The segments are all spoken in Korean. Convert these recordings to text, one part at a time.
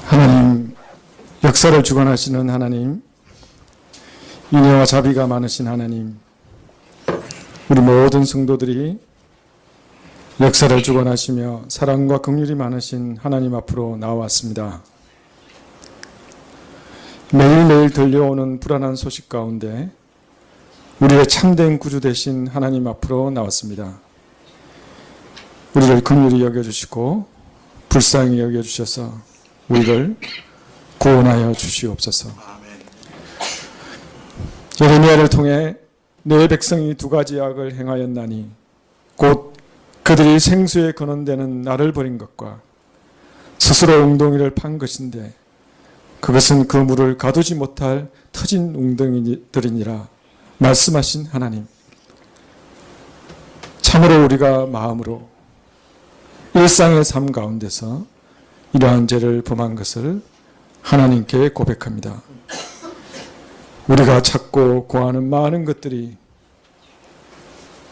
하나님, 역사를 주관하시는 하나님, 인애와 자비가 많으신 하나님, 우리 모든 성도들이 역사를 주관하시며 사랑과 긍휼이 많으신 하나님 앞으로 나왔습니다. 매일매일 들려오는 불안한 소식 가운데 우리의 참된 구주 되신 하나님 앞으로 나왔습니다. 우리를 긍휼히 여겨주시고 불쌍히 여겨주셔서 우리를 구원하여 주시옵소서. 예레미야를 통해 내 백성이 두 가지 악을 행하였나니 곧 그들이 생수에 근원되는 나를 버린 것과 스스로 웅덩이를 판 것인데 그것은 그 물을 가두지 못할 터진 웅덩이들이니라 말씀하신 하나님. 참으로 우리가 마음으로 일상의 삶 가운데서 이러한 죄를 범한 것을 하나님께 고백합니다. 우리가 찾고 구하는 많은 것들이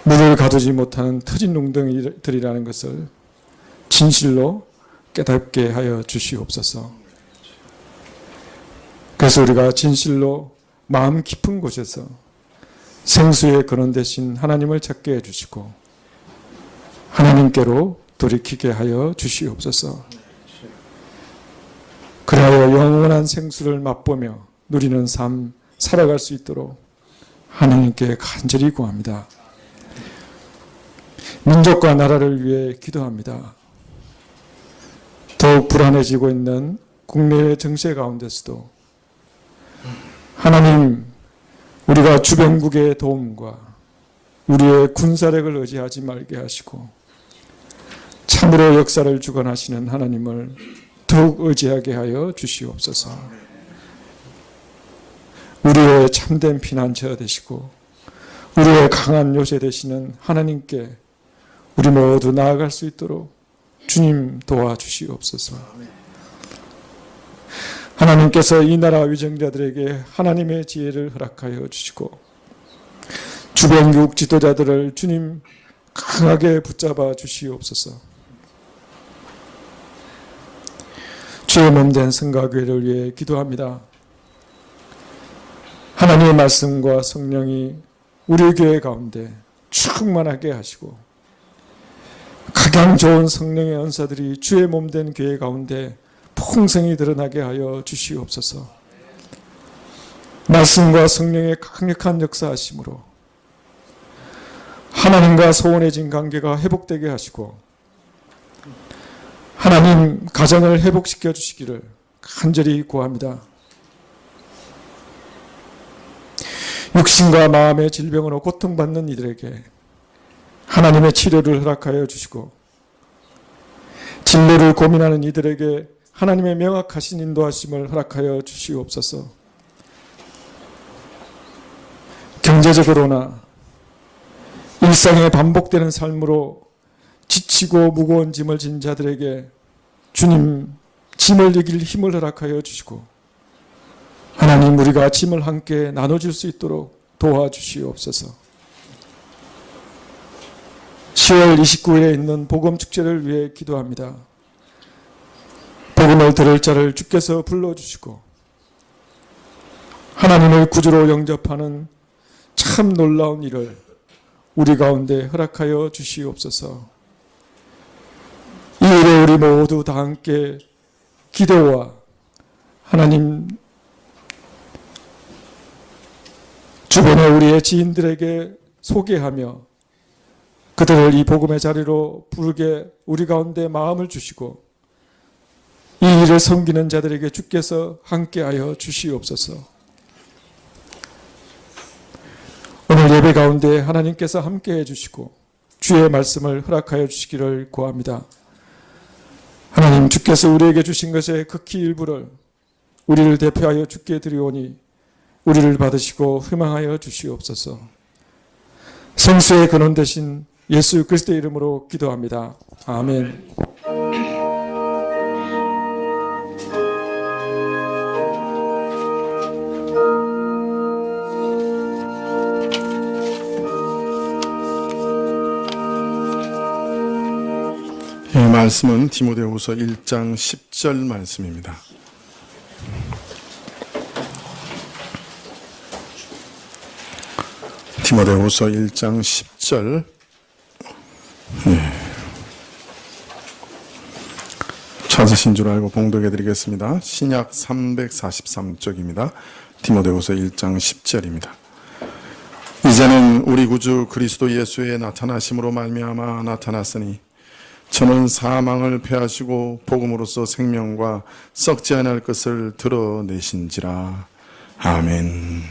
물을 가두지 못하는 터진 웅덩이들이라는 것을 진실로 깨닫게 하여 주시옵소서. 그래서 우리가 진실로 마음 깊은 곳에서 생수의 근원 되신 하나님을 찾게 해주시고 하나님께로 돌이키게 하여 주시옵소서. 그리하여 영원한 생수를 맛보며 누리는 삶 살아갈 수 있도록 하나님께 간절히 구합니다. 민족과 나라를 위해 기도합니다. 더욱 불안해지고 있는 국내의 정세 가운데서도 하나님, 우리가 주변국의 도움과 우리의 군사력을 의지하지 말게 하시고 참으로 역사를 주관하시는 하나님을 더욱 의지하게 하여 주시옵소서. 우리의 참된 피난처 되시고 우리의 강한 요새 되시는 하나님께 우리 모두 나아갈 수 있도록 주님 도와주시옵소서. 하나님께서 이 나라 위정자들에게 하나님의 지혜를 허락하여 주시고 주변국 지도자들을 주님 강하게 붙잡아 주시옵소서. 주의 몸된 성가교회를 위해 기도합니다. 하나님의 말씀과 성령이 우리 교회 가운데 충만하게 하시고 가장 좋은 성령의 은사들이 주의 몸된 교회 가운데 풍성히 드러나게 하여 주시옵소서. 말씀과 성령의 강력한 역사하심으로 하나님과 소원해진 관계가 회복되게 하시고 하나님 가정을 회복시켜 주시기를 간절히 구합니다. 육신과 마음의 질병으로 고통받는 이들에게 하나님의 치료를 허락하여 주시고 진로를 고민하는 이들에게 하나님의 명확하신 인도하심을 허락하여 주시옵소서. 경제적으로나 일상에 반복되는 삶으로 지치고 무거운 짐을 진 자들에게 주님 짐을 이길 힘을 허락하여 주시고 하나님 우리가 짐을 함께 나눠줄 수 있도록 도와주시옵소서. 10월 29일에 있는 복음축제를 위해 기도합니다. 복음을 들을 자를 주께서 불러주시고 하나님을 구주로 영접하는 참 놀라운 일을 우리 가운데 허락하여 주시옵소서. 이 일에 우리 모두 다 함께 기도와 하나님 주변에 우리의 지인들에게 소개하며 그들을 이 복음의 자리로 부르게 우리 가운데 마음을 주시고 이 일을 섬기는 자들에게 주께서 함께하여 주시옵소서. 오늘 예배 가운데 하나님께서 함께해 주시고 주의 말씀을 허락하여 주시기를 구합니다. 하나님 주께서 우리에게 주신 것의 극히 일부를 우리를 대표하여 주께 드리오니 우리를 받으시고 희망하여 주시옵소서. 생수의 근원 되신 예수 그리스도의 이름으로 기도합니다. 아멘. 말씀은 디모데후서 1장 10절 말씀입니다. 디모데후서 1장 10절. 찾으신 줄 알고 봉독해 드리겠습니다. 신약 343쪽입니다. 디모데후서 1장 10절입니다. 이제는 우리 구주 그리스도 예수의 나타나심으로 말미암아 나타났으니 저는 사망을 패하시고 복음으로써 생명과 썩지 않을 것을 드러내신지라. 아멘.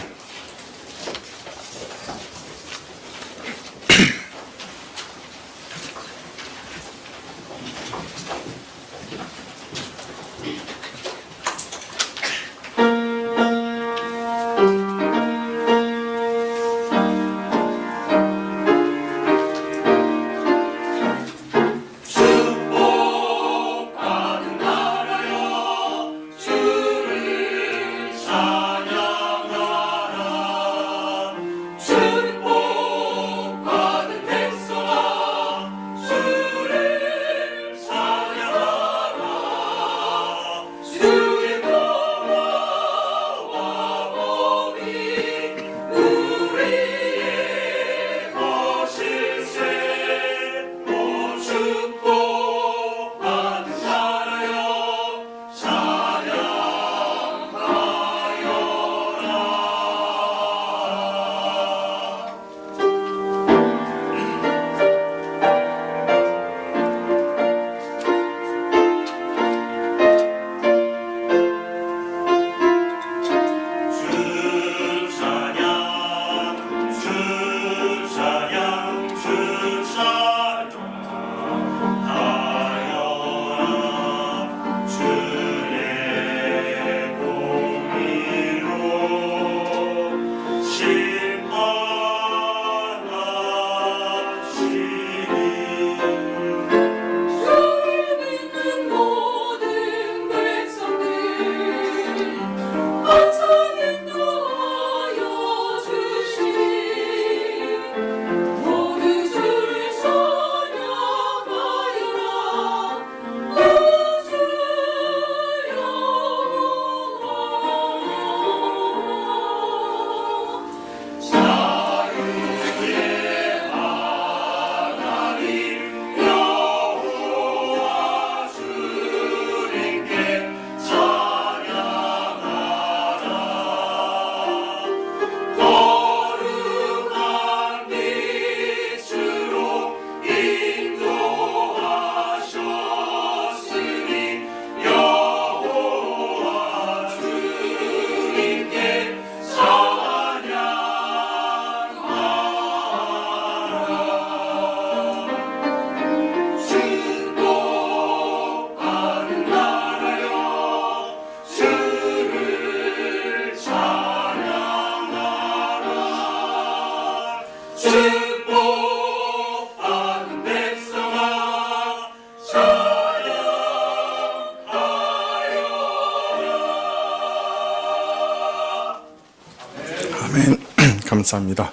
감사합니다.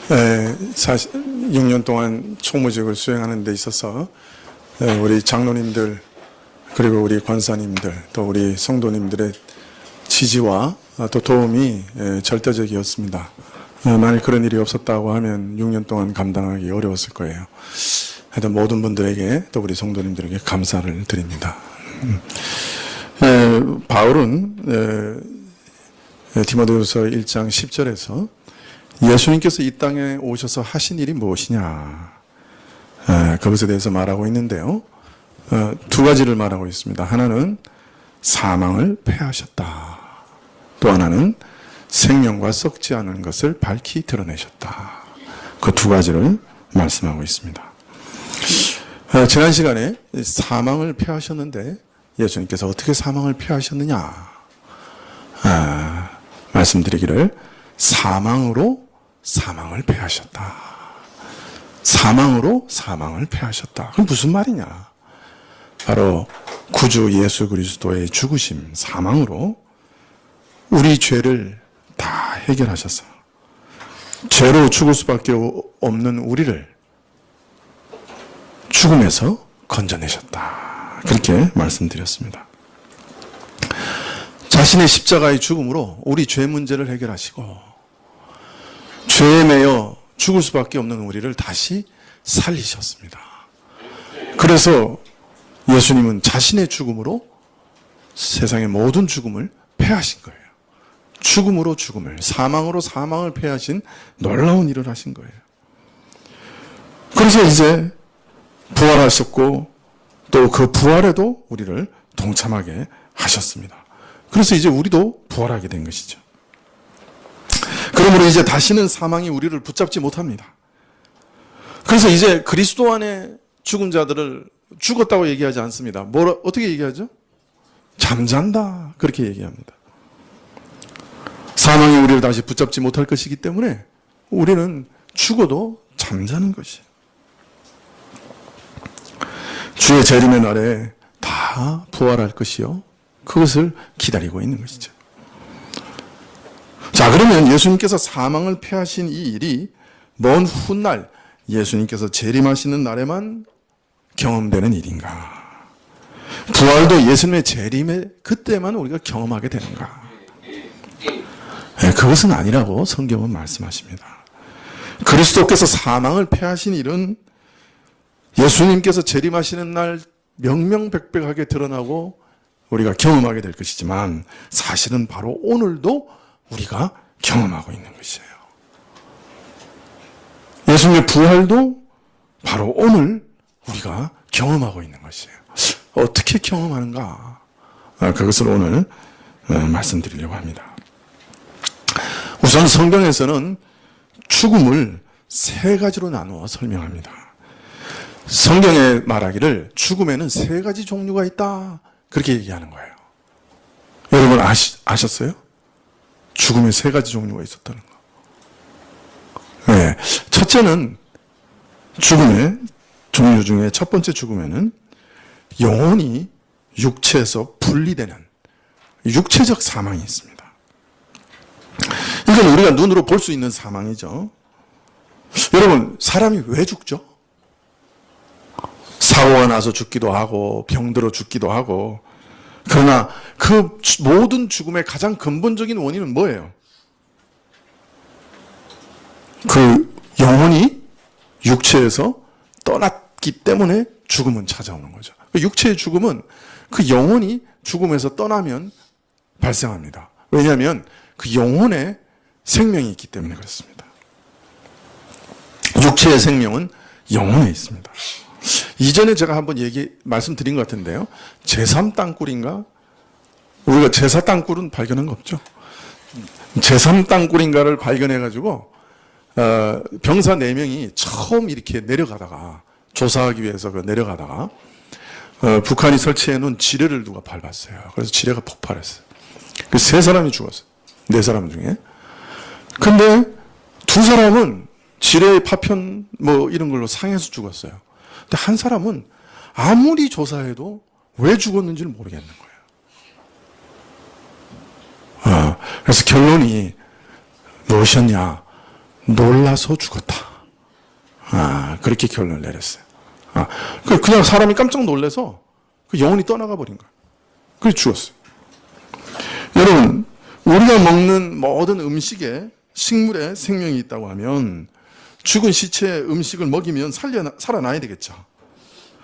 6년 동안 총무직을 수행하는 데 있어서 우리 장로님들 그리고 우리 권사님들 또 우리 성도님들의 지지와 또 도움이 절대적이었습니다. 만일 그런 일이 없었다고 하면 6년 동안 감당하기 어려웠을 거예요. 하여튼 모든 분들에게 또 우리 성도님들에게 감사를 드립니다. 바울은 디모데후서 1장 10절에서 예수님께서 이 땅에 오셔서 하신 일이 무엇이냐 그것에 대해서 말하고 있는데요. 두 가지를 말하고 있습니다. 하나는 사망을 패하셨다. 또 하나는 생명과 썩지 않은 것을 밝히 드러내셨다. 그 두 가지를 말씀하고 있습니다. 지난 시간에 사망을 패하셨는데 예수님께서 어떻게 사망을 패하셨느냐 말씀드리기를 사망으로 사망을 패하셨다. 사망으로 사망을 패하셨다. 그럼 무슨 말이냐? 바로 구주 예수 그리스도의 죽으심, 사망으로 우리 죄를 다 해결하셔서 죄로 죽을 수밖에 없는 우리를 죽음에서 건져내셨다. 그렇게 말씀드렸습니다. 자, 자신의 십자가의 죽음으로 우리 죄 문제를 해결하시고 죄에 매여 죽을 수밖에 없는 우리를 다시 살리셨습니다. 그래서 예수님은 자신의 죽음으로 세상의 모든 죽음을 패하신 거예요. 죽음으로 죽음을, 사망으로 사망을 패하신 놀라운 일을 하신 거예요. 그래서 이제 부활하셨고 또 그 부활에도 우리를 동참하게 하셨습니다. 그래서 이제 우리도 부활하게 된 것이죠. 그러므로 이제 다시는 사망이 우리를 붙잡지 못합니다. 그래서 이제 그리스도 안에 죽은 자들을 죽었다고 얘기하지 않습니다. 어떻게 얘기하죠? 잠잔다. 그렇게 얘기합니다. 사망이 우리를 다시 붙잡지 못할 것이기 때문에 우리는 죽어도 잠자는 것이에요. 주의 재림의 날에 다 부활할 것이요. 그것을 기다리고 있는 것이죠. 자, 그러면 예수님께서 사망을 패하신 이 일이 먼 훗날 예수님께서 재림하시는 날에만 경험되는 일인가? 부활도 예수님의 재림의 그때만 우리가 경험하게 되는가? 네, 그것은 아니라고 성경은 말씀하십니다. 그리스도께서 사망을 패하신 일은 예수님께서 재림하시는 날 명명백백하게 드러나고 우리가 경험하게 될 것이지만 사실은 바로 오늘도 우리가 경험하고 있는 것이에요. 예수님의 부활도 바로 오늘 우리가 경험하고 있는 것이에요. 어떻게 경험하는가? 그것을 오늘 말씀드리려고 합니다. 우선 성경에서는 죽음을 세 가지로 나누어 설명합니다. 성경에 말하기를 죽음에는 세 가지 종류가 있다. 그렇게 얘기하는 거예요. 여러분 아셨어요? 죽음에 세 가지 종류가 있었다는 거. 네. 첫째는 죽음의 종류 중에 첫 번째 죽음에는 영혼이 육체에서 분리되는 육체적 사망이 있습니다. 이건 우리가 눈으로 볼 수 있는 사망이죠. 여러분, 사람이 왜 죽죠? 사고가 나서 죽기도 하고 병들어 죽기도 하고, 그러나 그 모든 죽음의 가장 근본적인 원인은 뭐예요? 그 영혼이 육체에서 떠났기 때문에 죽음은 찾아오는 거죠. 육체의 죽음은 그 영혼이 죽음에서 떠나면 발생합니다. 왜냐하면 그 영혼에 생명이 있기 때문에 그렇습니다. 육체의 생명은 영혼에 있습니다. 이전에 제가 한번 말씀드린 것 같은데요. 제3땅굴인가? 우리가 제4땅굴은 발견한 거 없죠. 제3땅굴인가를 발견해가지고 병사 4명이 처음 이렇게 내려가다가 조사하기 위해서 내려가다가 북한이 설치해놓은 지뢰를 누가 밟았어요. 그래서 지뢰가 폭발했어요. 그 3사람이 죽었어요. 4사람 중에. 근데 2사람은 지뢰의 파편 이런 걸로 상해서 죽었어요. 근데 한 사람은 아무리 조사해도 왜 죽었는지를 모르겠는 거예요. 그래서 결론이 무엇이었냐? 놀라서 죽었다. 그렇게 결론을 내렸어요. 그냥 사람이 깜짝 놀라서 그 영혼이 떠나가 버린 거예요. 그래서 죽었어요. 여러분, 우리가 먹는 모든 음식에, 식물에 생명이 있다고 하면 죽은 시체의 음식을 먹이면 살아나야 되겠죠.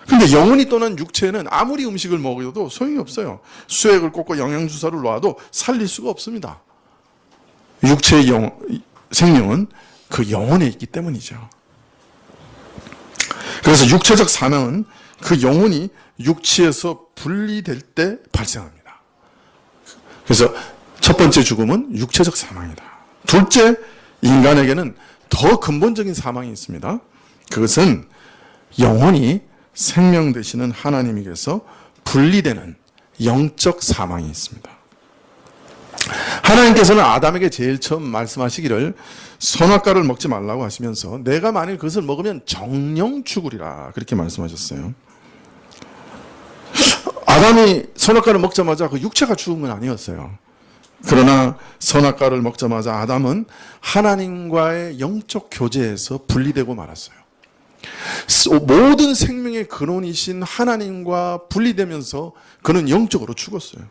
근데 영혼이 떠난 육체는 아무리 음식을 먹여도 소용이 없어요. 수액을 꽂고 영양주사를 놔도 살릴 수가 없습니다. 육체의 생명은 그 영혼에 있기 때문이죠. 그래서 육체적 사망은 그 영혼이 육체에서 분리될 때 발생합니다. 그래서 첫 번째 죽음은 육체적 사망이다. 둘째, 인간에게는 더 근본적인 사망이 있습니다. 그것은 영혼이 생명 되시는 하나님에게서 분리되는 영적 사망이 있습니다. 하나님께서는 아담에게 제일 처음 말씀하시기를 선악과를 먹지 말라고 하시면서 내가 만일 그것을 먹으면 정령 죽으리라 그렇게 말씀하셨어요. 아담이 선악과를 먹자마자 그 육체가 죽은 건 아니었어요. 그러나 선악과를 먹자마자 아담은 하나님과의 영적 교제에서 분리되고 말았어요. 모든 생명의 근원이신 하나님과 분리되면서 그는 영적으로 죽었어요.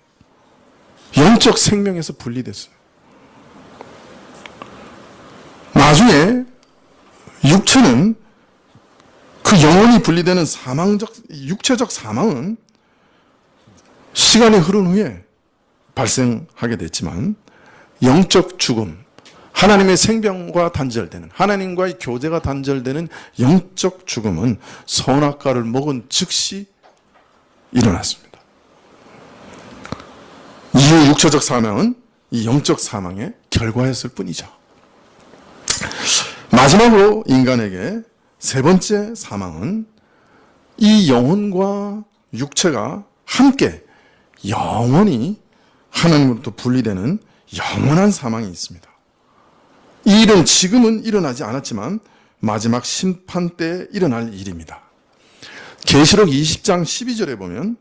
영적 생명에서 분리됐어요. 나중에 육체는 그 영혼이 분리되는 육체적 사망은 시간이 흐른 후에 발생하게 됐지만 영적 죽음, 하나님의 생명과 단절되는, 하나님과의 교제가 단절되는 영적 죽음은 선악과를 먹은 즉시 일어났습니다. 이후 육체적 사망은 이 영적 사망의 결과였을 뿐이죠. 마지막으로 인간에게 세 번째 사망은 이 영혼과 육체가 함께 영원히 하나님으로부터 분리되는 영원한 사망이 있습니다. 이 일은 지금은 일어나지 않았지만 마지막 심판 때 일어날 일입니다. 계시록 20장 12절에 보면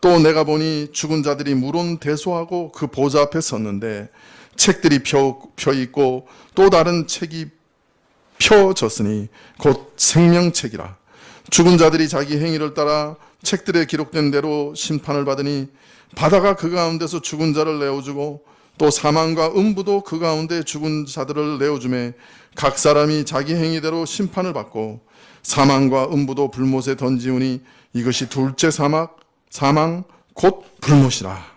또 내가 보니 죽은 자들이 물론 대소하고 그 보좌 앞에 섰는데 책들이 펴 있고 또 다른 책이 펴졌으니 곧 생명책이라. 죽은 자들이 자기 행위를 따라 책들에 기록된 대로 심판을 받으니 바다가 그 가운데서 죽은 자를 내어주고 또 사망과 음부도 그 가운데 죽은 자들을 내어주매 각 사람이 자기 행위대로 심판을 받고 사망과 음부도 불못에 던지우니 이것이 둘째 사망 곧 불못이라.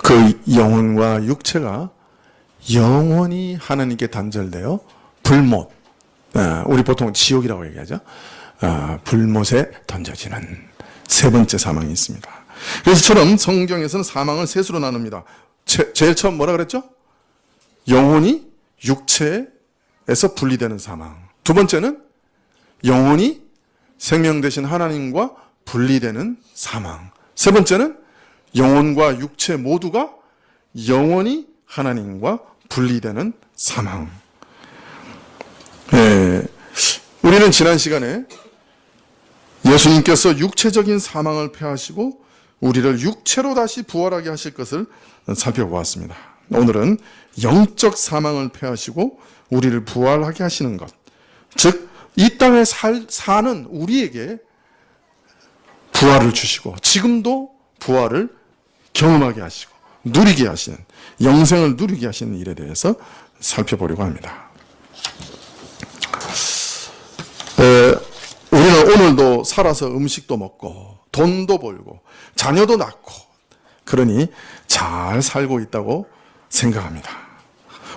그 영혼과 육체가 영원히 하나님께 단절되어 불못, 우리 보통 지옥이라고 얘기하죠. 불못에 던져지는 세 번째 사망이 있습니다. 그래서 처럼 성경에서는 사망을 셋으로 나눕니다. 제일 처음 뭐라 그랬죠? 영혼이 육체에서 분리되는 사망. 두 번째는 영혼이 생명 되신 하나님과 분리되는 사망. 세 번째는 영혼과 육체 모두가 영원히 하나님과 분리되는 사망. 우리는 지난 시간에 예수님께서 육체적인 사망을 패하시고 우리를 육체로 다시 부활하게 하실 것을 살펴보았습니다. 오늘은 영적 사망을 패하시고 우리를 부활하게 하시는 것, 즉 이 땅에 사는 우리에게 부활을 주시고 지금도 부활을 경험하게 하시고 누리게 하시는, 영생을 누리게 하시는 일에 대해서 살펴보려고 합니다. 우리는 오늘도 살아서 음식도 먹고 돈도 벌고 자녀도 낳고 그러니 잘 살고 있다고 생각합니다.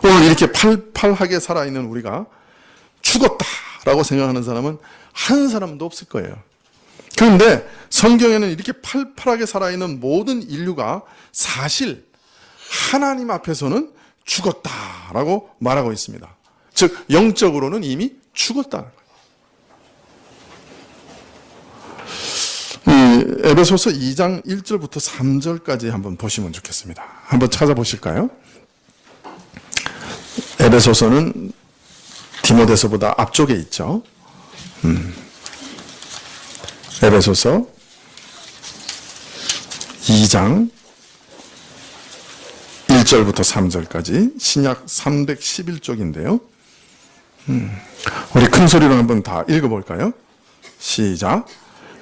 오늘 이렇게 팔팔하게 살아있는 우리가 죽었다라고 생각하는 사람은 한 사람도 없을 거예요. 그런데 성경에는 이렇게 팔팔하게 살아있는 모든 인류가 사실 하나님 앞에서는 죽었다라고 말하고 있습니다. 즉 영적으로는 이미 죽었다는 거예요. 에베소서 2장 1절부터 3절까지 한번 보시면 좋겠습니다. 한번 찾아보실까요? 에베소서는 디모데서보다 앞쪽에 있죠. 에베소서 2장 1절부터 3절까지 신약 311쪽인데요. 우리 큰 소리로 한번 다 읽어볼까요? 시작.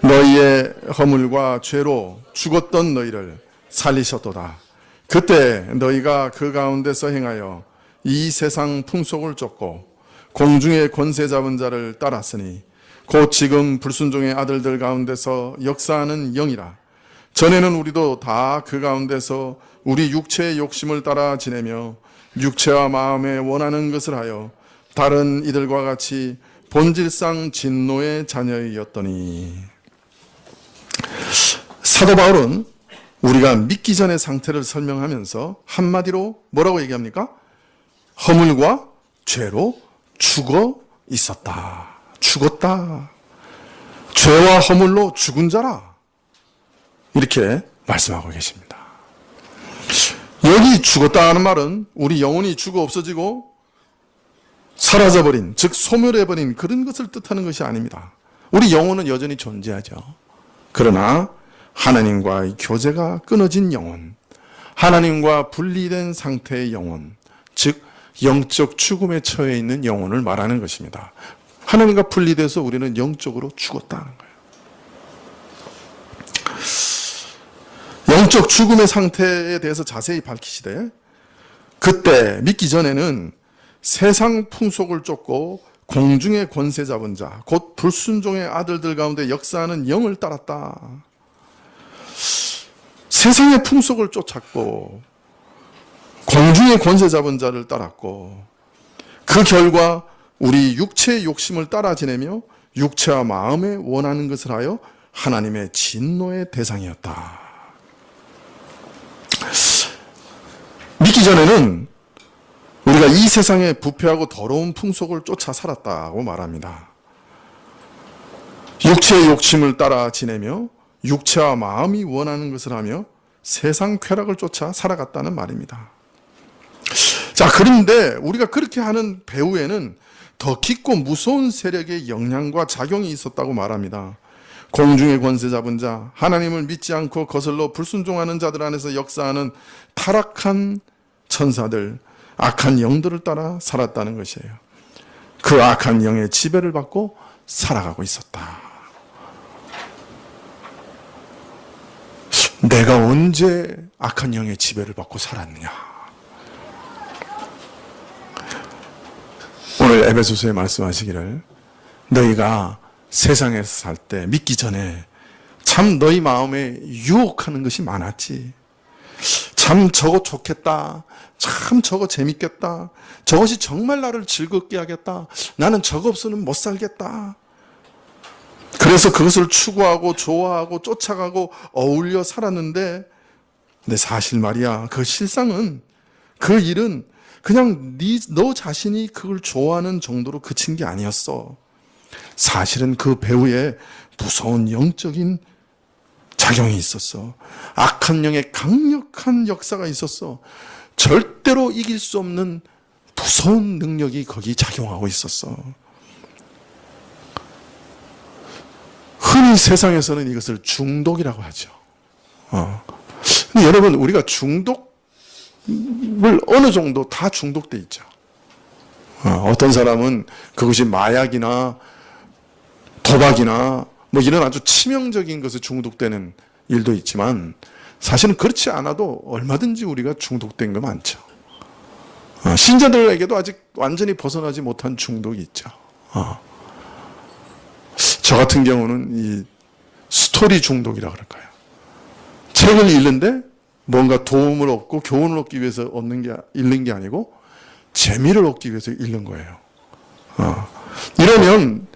너희의 허물과 죄로 죽었던 너희를 살리셨도다. 그때 너희가 그 가운데서 행하여 이 세상 풍속을 쫓고 공중의 권세 잡은 자를 따랐으니 곧 지금 불순종의 아들들 가운데서 역사하는 영이라. 전에는 우리도 다 그 가운데서 우리 육체의 욕심을 따라 지내며 육체와 마음에 원하는 것을 하여 다른 이들과 같이 본질상 진노의 자녀이었더니. 사도 바울은 우리가 믿기 전의 상태를 설명하면서 한마디로 뭐라고 얘기합니까? 허물과 죄로 죽어 있었다. 죽었다. 죄와 허물로 죽은 자라. 이렇게 말씀하고 계십니다. 여기 죽었다 하는 말은 우리 영혼이 죽어 없어지고 사라져버린, 즉 소멸해버린 그런 것을 뜻하는 것이 아닙니다. 우리 영혼은 여전히 존재하죠. 그러나 하나님과의 교제가 끊어진 영혼, 하나님과 분리된 상태의 영혼, 즉 영적 죽음에 처해 있는 영혼을 말하는 것입니다. 하나님과 분리돼서 우리는 영적으로 죽었다는 거예요. 영적 죽음의 상태에 대해서 자세히 밝히시되 그때 믿기 전에는 세상 풍속을 쫓고 공중의 권세 잡은 자, 곧 불순종의 아들들 가운데 역사하는 영을 따랐다. 세상의 풍속을 쫓았고 공중의 권세 잡은 자를 따랐고 그 결과 우리 육체의 욕심을 따라 지내며 육체와 마음에 원하는 것을 하여 하나님의 진노의 대상이었다. 믿기 전에는 우리가 이 세상의 부패하고 더러운 풍속을 쫓아 살았다고 말합니다. 육체의 욕심을 따라 지내며 육체와 마음이 원하는 것을 하며 세상 쾌락을 쫓아 살아갔다는 말입니다. 자, 그런데 우리가 그렇게 하는 배후에는 더 깊고 무서운 세력의 영향과 작용이 있었다고 말합니다. 공중의 권세 잡은 자, 하나님을 믿지 않고 거슬러 불순종하는 자들 안에서 역사하는 타락한 천사들, 악한 영들을 따라 살았다는 것이에요. 그 악한 영의 지배를 받고 살아가고 있었다. 내가 언제 악한 영의 지배를 받고 살았느냐? 오늘 에베소서에 말씀하시기를 너희가 세상에서 살 때 믿기 전에 참 너희 마음에 유혹하는 것이 많았지. 참 저거 좋겠다. 참 저거 재밌겠다. 저것이 정말 나를 즐겁게 하겠다. 나는 저거 없으면 못 살겠다. 그래서 그것을 추구하고 좋아하고 쫓아가고 어울려 살았는데 근데 사실 말이야. 그 실상은 그 일은 그냥 너 자신이 그걸 좋아하는 정도로 그친 게 아니었어. 사실은 그 배후에 무서운 영적인 작용이 있었어. 악한 영의 강력한 역사가 있었어. 절대로 이길 수 없는 무서운 능력이 거기 작용하고 있었어. 흔히 세상에서는 이것을 중독이라고 하죠. 근데 여러분, 우리가 중독을 어느 정도 다 중독돼 있죠. 어떤 사람은 그것이 마약이나 도박이나 뭐 이런 아주 치명적인 것에 중독되는 일도 있지만 사실은 그렇지 않아도 얼마든지 우리가 중독된 거 많죠. 신자들에게도 아직 완전히 벗어나지 못한 중독이 있죠. 저 같은 경우는 이 스토리 중독이라고 그럴까요? 책을 읽는데 뭔가 도움을 얻고 교훈을 얻기 위해서 읽는 게 아니고 재미를 얻기 위해서 읽는 거예요. 이러면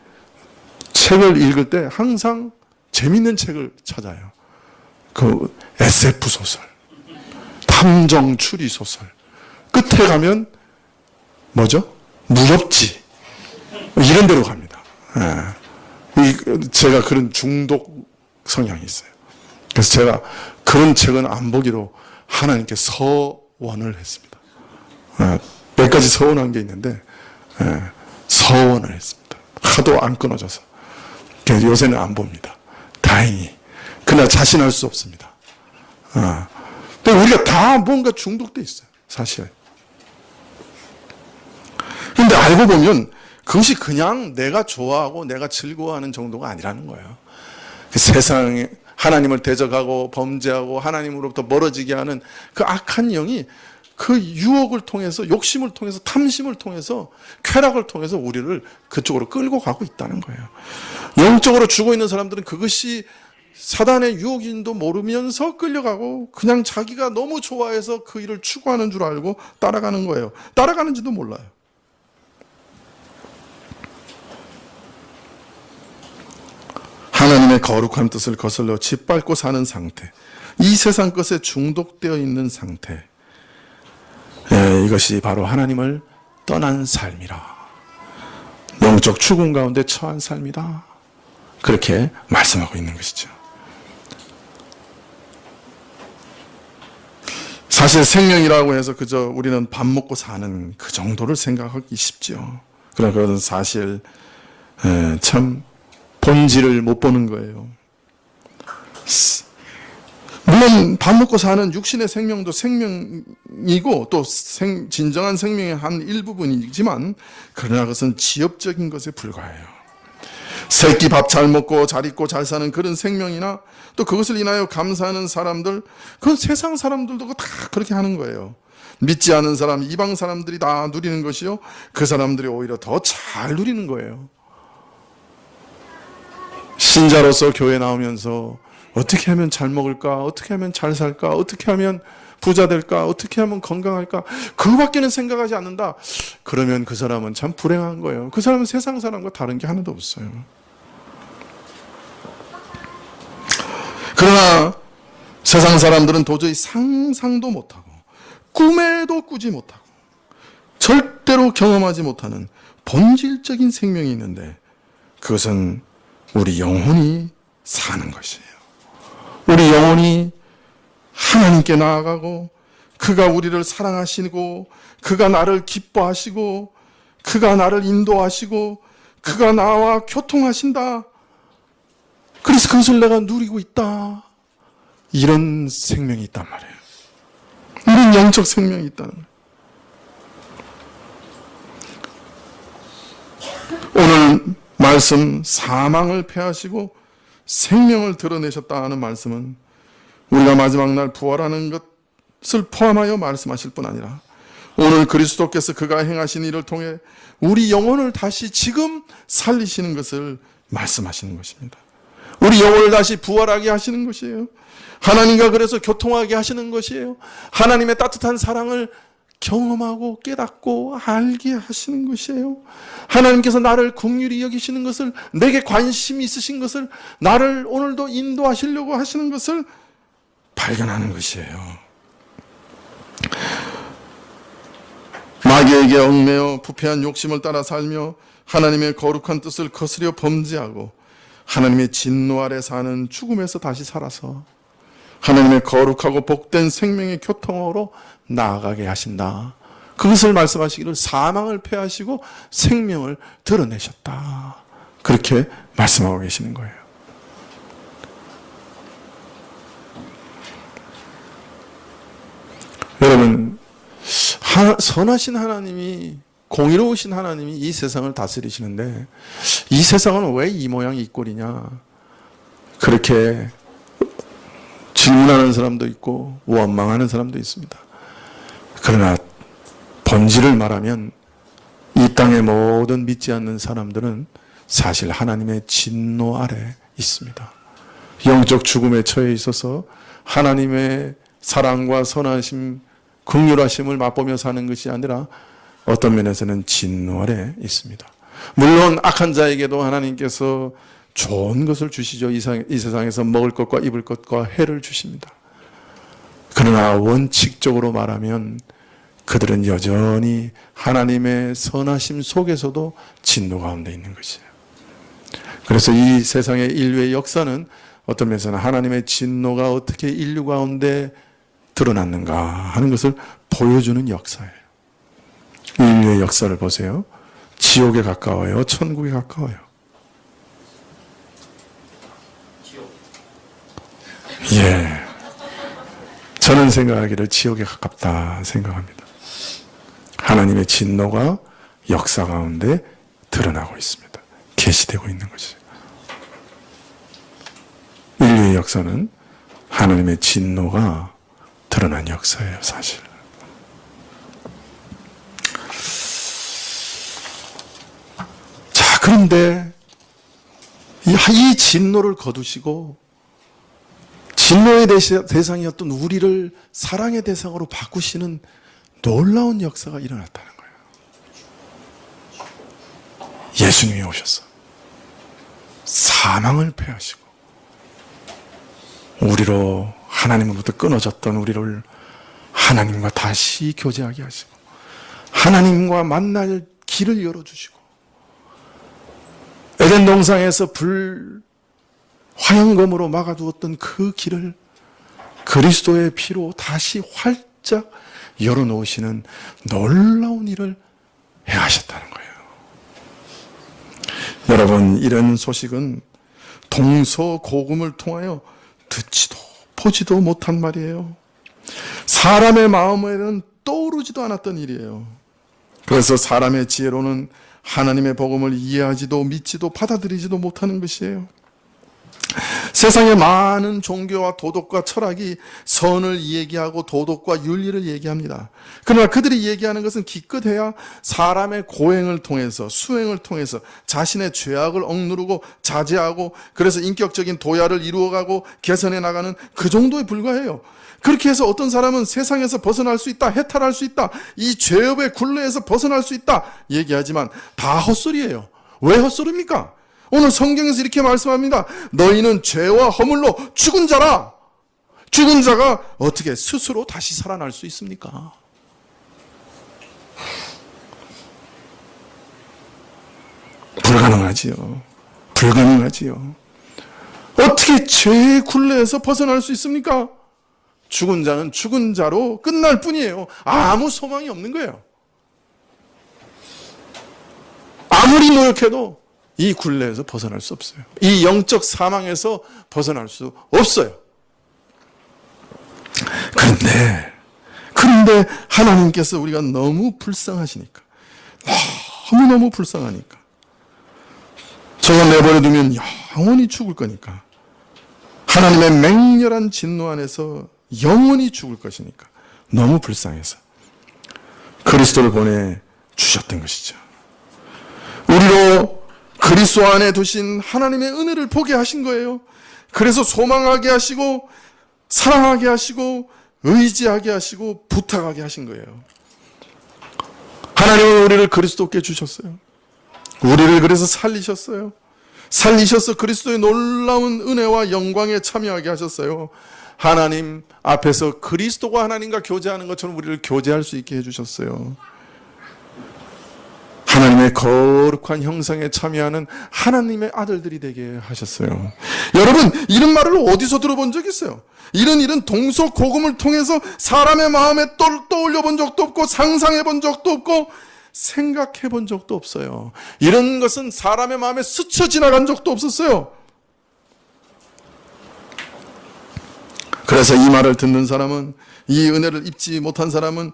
책을 읽을 때 항상 재밌는 책을 찾아요. 그 SF 소설, 탐정 추리 소설. 끝에 가면 뭐죠? 무협지. 이런 데로 갑니다. 제가 그런 중독 성향이 있어요. 그래서 제가 그런 책은 안 보기로 하나님께 서원을 했습니다. 몇 가지 서원한 게 있는데 서원을 했습니다. 하도 안 끊어져서. 그래서 요새는 안 봅니다. 다행히. 그러나 자신할 수 없습니다. 근데 우리가 다 뭔가 중독돼 있어요. 사실. 근데 알고 보면 그것이 그냥 내가 좋아하고 내가 즐거워하는 정도가 아니라는 거예요. 그 세상에 하나님을 대적하고 범죄하고 하나님으로부터 멀어지게 하는 그 악한 영이 그 유혹을 통해서, 욕심을 통해서, 탐심을 통해서, 쾌락을 통해서 우리를 그쪽으로 끌고 가고 있다는 거예요. 영적으로 죽어 있는 사람들은 그것이 사단의 유혹인도 모르면서 끌려가고 그냥 자기가 너무 좋아해서 그 일을 추구하는 줄 알고 따라가는 거예요. 따라가는지도 몰라요. 하나님의 거룩한 뜻을 거슬러 짓밟고 사는 상태, 이 세상 것에 중독되어 있는 상태, 이것이 바로 하나님을 떠난 삶이라, 영적 죽음 가운데 처한 삶이다, 그렇게 말씀하고 있는 것이죠. 사실 생명이라고 해서 그저 우리는 밥 먹고 사는 그 정도를 생각하기 쉽죠. 그러나 그것은 사실 참 본질을 못 보는 거예요. 물론 밥 먹고 사는 육신의 생명도 생명이고 또 진정한 생명의 한 일부분이지만 그러나 그것은 지엽적인 것에 불과해요. 새끼 밥 잘 먹고 잘 입고 잘 사는 그런 생명이나 또 그것을 인하여 감사하는 사람들, 그건 세상 사람들도 다 그렇게 하는 거예요. 믿지 않은 사람, 이방 사람들이 다 누리는 것이요, 그 사람들이 오히려 더 잘 누리는 거예요. 신자로서 교회 나오면서 어떻게 하면 잘 먹을까, 어떻게 하면 잘 살까, 어떻게 하면 부자 될까, 어떻게 하면 건강할까, 그거밖에는 생각하지 않는다. 그러면 그 사람은 참 불행한 거예요. 그 사람은 세상 사람과 다른 게 하나도 없어요. 그러나 세상 사람들은 도저히 상상도 못하고 꿈에도 꾸지 못하고 절대로 경험하지 못하는 본질적인 생명이 있는데, 그것은 우리 영혼이 사는 것이에요. 우리 영혼이 하나님께 나아가고, 그가 우리를 사랑하시고, 그가 나를 기뻐하시고, 그가 나를 인도하시고, 그가 나와 교통하신다. 그래서 그것을 내가 누리고 있다. 이런 생명이 있단 말이에요. 이런 영적 생명이 있다는 거예요. 오늘 말씀, 사망을 패하시고 생명을 드러내셨다 하는 말씀은 우리가 마지막 날 부활하는 것을 포함하여 말씀하실 뿐 아니라, 오늘 그리스도께서 그가 행하신 일을 통해 우리 영혼을 다시 지금 살리시는 것을 말씀하시는 것입니다. 우리 영혼을 다시 부활하게 하시는 것이에요. 하나님과 그래서 교통하게 하시는 것이에요. 하나님의 따뜻한 사랑을 경험하고 깨닫고 알게 하시는 것이에요. 하나님께서 나를 긍휼히 여기시는 것을, 내게 관심이 있으신 것을, 나를 오늘도 인도하시려고 하시는 것을 발견하는 것이에요. 마귀에게 얽매여 부패한 욕심을 따라 살며 하나님의 거룩한 뜻을 거스려 범죄하고 하나님의 진노 아래 사는 죽음에서 다시 살아서 하나님의 거룩하고 복된 생명의 교통으로 나아가게 하신다. 그것을 말씀하시기를 사망을 패하시고 생명을 드러내셨다. 그렇게 말씀하고 계시는 거예요. 여러분, 선하신 하나님이, 공의로우신 하나님이 이 세상을 다스리시는데, 이 세상은 왜 이 모양 이 꼴이냐, 그렇게 질문하는 사람도 있고 원망하는 사람도 있습니다. 그러나 본질을 말하면 이 땅의 모든 믿지 않는 사람들은 사실 하나님의 진노 아래 있습니다. 영적 죽음에 처해 있어서 하나님의 사랑과 선하심, 긍휼하심을 맛보며 사는 것이 아니라 어떤 면에서는 진노 아래 있습니다. 물론 악한 자에게도 하나님께서 좋은 것을 주시죠. 이 세상에서 먹을 것과 입을 것과 해를 주십니다. 그러나 원칙적으로 말하면 그들은 여전히 하나님의 선하심 속에서도 진노 가운데 있는 것이에요. 그래서 이 세상의 인류의 역사는 어떤 면에서는 하나님의 진노가 어떻게 인류 가운데 드러났는가 하는 것을 보여주는 역사예요. 인류의 역사를 보세요. 지옥에 가까워요? 천국에 가까워요? 예. 저는 생각하기를 지옥에 가깝다 생각합니다. 하나님의 진노가 역사 가운데 드러나고 있습니다. 계시되고 있는 것이죠. 인류의 역사는 하나님의 진노가 드러난 역사예요, 사실. 자, 그런데 이 진노를 거두시고 진노의 대상이었던 우리를 사랑의 대상으로 바꾸시는 놀라운 역사가 일어났다는 거예요. 예수님이 오셔서 사망을 패하시고 우리로, 하나님으로부터 끊어졌던 우리를 하나님과 다시 교제하게 하시고 하나님과 만날 길을 열어주시고 에덴 동상에서 화영검으로 막아두었던 그 길을 그리스도의 피로 다시 활짝 열어놓으시는 놀라운 일을 행하셨다는 거예요. 여러분, 이런 소식은 동서고금을 통하여 듣지도 보지도 못한 말이에요. 사람의 마음에는 떠오르지도 않았던 일이에요. 그래서 사람의 지혜로는 하나님의 복음을 이해하지도 믿지도 받아들이지도 못하는 것이에요. 세상의 많은 종교와 도덕과 철학이 선을 얘기하고 도덕과 윤리를 얘기합니다. 그러나 그들이 얘기하는 것은 기껏해야 사람의 고행을 통해서, 수행을 통해서 자신의 죄악을 억누르고 자제하고, 그래서 인격적인 도야를 이루어가고 개선해 나가는 그 정도에 불과해요. 그렇게 해서 어떤 사람은 세상에서 벗어날 수 있다, 해탈할 수 있다, 이 죄업의 굴레에서 벗어날 수 있다 얘기하지만 다 헛소리예요. 왜 헛소리입니까? 오늘 성경에서 이렇게 말씀합니다. 너희는 죄와 허물로 죽은 자라. 죽은 자가 어떻게 스스로 다시 살아날 수 있습니까? 불가능하지요. 불가능하지요. 어떻게 죄의 굴레에서 벗어날 수 있습니까? 죽은 자는 죽은 자로 끝날 뿐이에요. 아무 소망이 없는 거예요. 아무리 노력해도 이 굴레에서 벗어날 수 없어요. 이 영적 사망에서 벗어날 수 없어요. 그런데 하나님께서 우리가 너무 불쌍하시니까, 너무너무 불쌍하니까, 저거 내버려 두면 영원히 죽을 거니까, 하나님의 맹렬한 진노 안에서 영원히 죽을 것이니까 너무 불쌍해서 그리스도를 보내주셨던 것이죠. 우리로 그리스도 안에 두신 하나님의 은혜를 보게 하신 거예요. 그래서 소망하게 하시고 사랑하게 하시고 의지하게 하시고 부탁하게 하신 거예요. 하나님은 우리를 그리스도께 주셨어요. 우리를 그래서 살리셨어요. 살리셔서 그리스도의 놀라운 은혜와 영광에 참여하게 하셨어요. 하나님 앞에서 그리스도가 하나님과 교제하는 것처럼 우리를 교제할 수 있게 해주셨어요. 하나님의 거룩한 형상에 참여하는 하나님의 아들들이 되게 하셨어요. 여러분, 이런 말을 어디서 들어본 적 있어요? 이런 동서고금을 통해서 사람의 마음에 떠올려 본 적도 없고 상상해 본 적도 없고 생각해 본 적도 없어요. 이런 것은 사람의 마음에 스쳐 지나간 적도 없었어요. 그래서 이 말을 듣는 사람은, 이 은혜를 입지 못한 사람은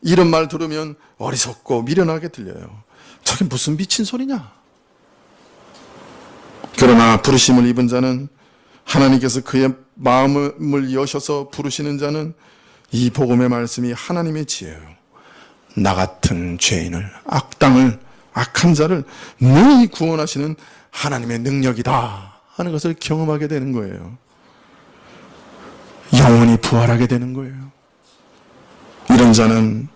이런 말 들으면 어리석고 미련하게 들려요. 저게 무슨 미친 소리냐? 그러나 부르심을 입은 자는, 하나님께서 그의 마음을 여셔서 부르시는 자는 이 복음의 말씀이 하나님의 지혜예요. 나 같은 죄인을, 악한 자를 능히 구원하시는 하나님의 능력이다 하는 것을 경험하게 되는 거예요. 영원히 부활하게 되는 거예요. 이런 자는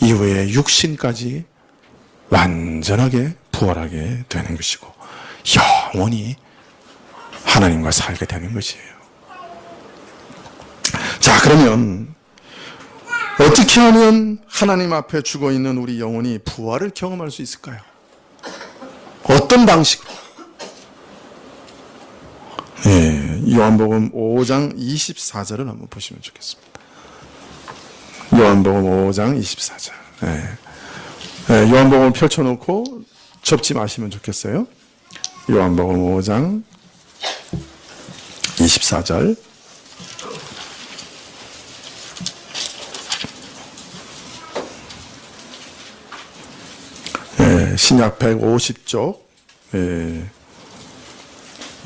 이후에 육신까지 완전하게 부활하게 되는 것이고 영원히 하나님과 살게 되는 것이에요. 자, 그러면 어떻게 하면 하나님 앞에 죽어있는 우리 영혼이 부활을 경험할 수 있을까요? 어떤 방식으로? 요한복음 5장 24절을 한번 보시면 좋겠습니다. 요한복음 5장 24절. 요한복음을 펼쳐놓고 접지 마시면 좋겠어요. 요한복음 5장 24절. 신약 150쪽.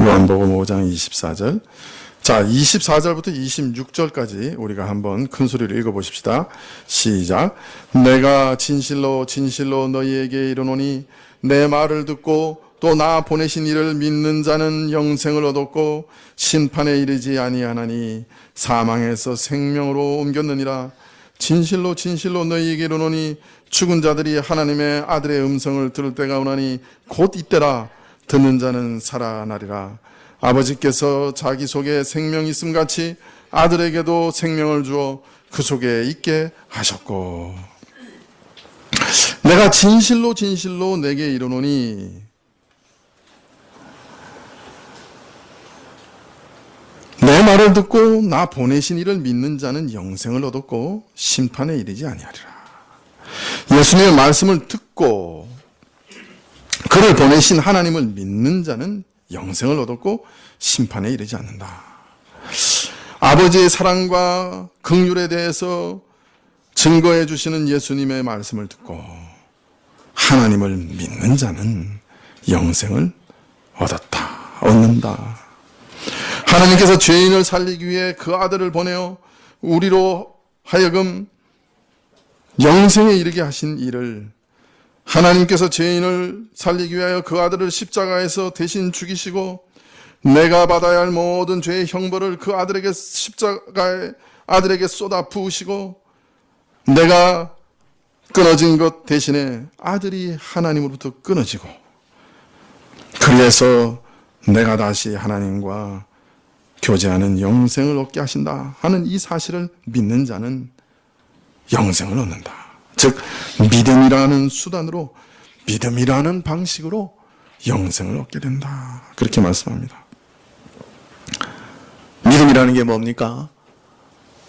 요한복음 5장 24절. 자, 24절부터 26절까지 우리가 한번 큰 소리로 읽어보십시다. 시작. 내가 진실로 진실로 너희에게 이르노니 내 말을 듣고 또 나 보내신 이를 믿는 자는 영생을 얻었고 심판에 이르지 아니하나니 사망에서 생명으로 옮겼느니라. 진실로 진실로 너희에게 이르노니 죽은 자들이 하나님의 아들의 음성을 들을 때가 오나니 곧 이때라. 듣는 자는 살아나리라. 아버지께서 자기 속에 생명이 있음 같이 아들에게도 생명을 주어 그 속에 있게 하셨고, 내가 진실로 진실로 내게 이르노니 내 말을 듣고 나 보내신 이를 믿는 자는 영생을 얻었고 심판에 이르지 아니하리라. 예수님의 말씀을 듣고 그를 보내신 하나님을 믿는 자는 영생을 얻었고 심판에 이르지 않는다. 아버지의 사랑과 긍휼에 대해서 증거해 주시는 예수님의 말씀을 듣고 하나님을 믿는 자는 영생을 얻는다. 하나님께서 죄인을 살리기 위해 그 아들을 보내어 우리로 하여금 영생에 이르게 하신 일을, 하나님께서 죄인을 살리기 위하여 그 아들을 십자가에서 대신 죽이시고 내가 받아야 할 모든 죄의 형벌을 그 아들에게 십자가에 아들에게 쏟아 부으시고 내가 끊어진 것 대신에 아들이 하나님으로부터 끊어지고, 그래서 내가 다시 하나님과 교제하는 영생을 얻게 하신다 하는 이 사실을 믿는 자는 영생을 얻는다. 즉 믿음이라는 수단으로, 믿음이라는 방식으로 영생을 얻게 된다. 그렇게 말씀합니다. 믿음이라는 게 뭡니까?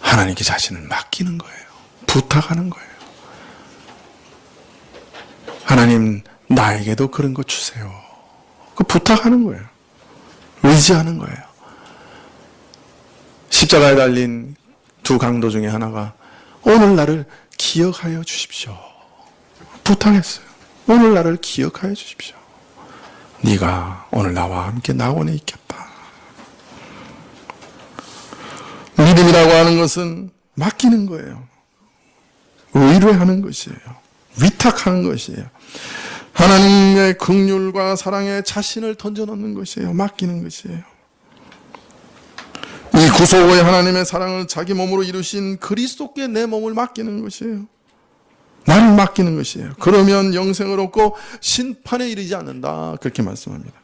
하나님께 자신을 맡기는 거예요. 부탁하는 거예요. 하나님, 나에게도 그런 거 주세요. 그 부탁하는 거예요. 의지하는 거예요. 십자가에 달린 두 강도 중에 하나가 오늘 나를 기억하여 주십시오. 부탁했어요. 오늘 나를 기억하여 주십시오. 네가 오늘 나와 함께 낙원에 있겠다. 믿음이라고 하는 것은 맡기는 거예요. 의뢰하는 것이에요. 위탁하는 것이에요. 하나님의 긍휼과 사랑에 자신을 던져놓는 것이에요. 맡기는 것이에요. 이 구속의 하나님의 사랑을 자기 몸으로 이루신 그리스도께 내 몸을 맡기는 것이에요. 나를 맡기는 것이에요. 그러면 영생을 얻고 심판에 이르지 않는다. 그렇게 말씀합니다.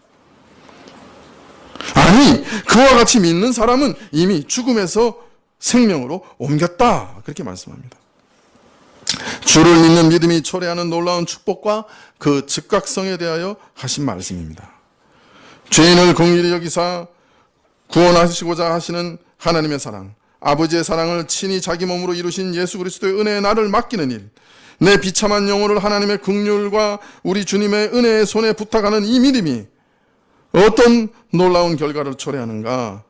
아니, 그와 같이 믿는 사람은 이미 죽음에서 생명으로 옮겼다. 그렇게 말씀합니다. 주를 믿는 믿음이 초래하는 놀라운 축복과 그 즉각성에 대하여 하신 말씀입니다. 죄인을 긍휼히 여기사 구원하시고자 하시는 하나님의 사랑, 아버지의 사랑을 친히 자기 몸으로 이루신 예수 그리스도의 은혜에 나를 맡기는 일, 내 비참한 영혼을 하나님의 긍휼과 우리 주님의 은혜의 손에 부탁하는 이 믿음이 어떤 놀라운 결과를 초래하는가?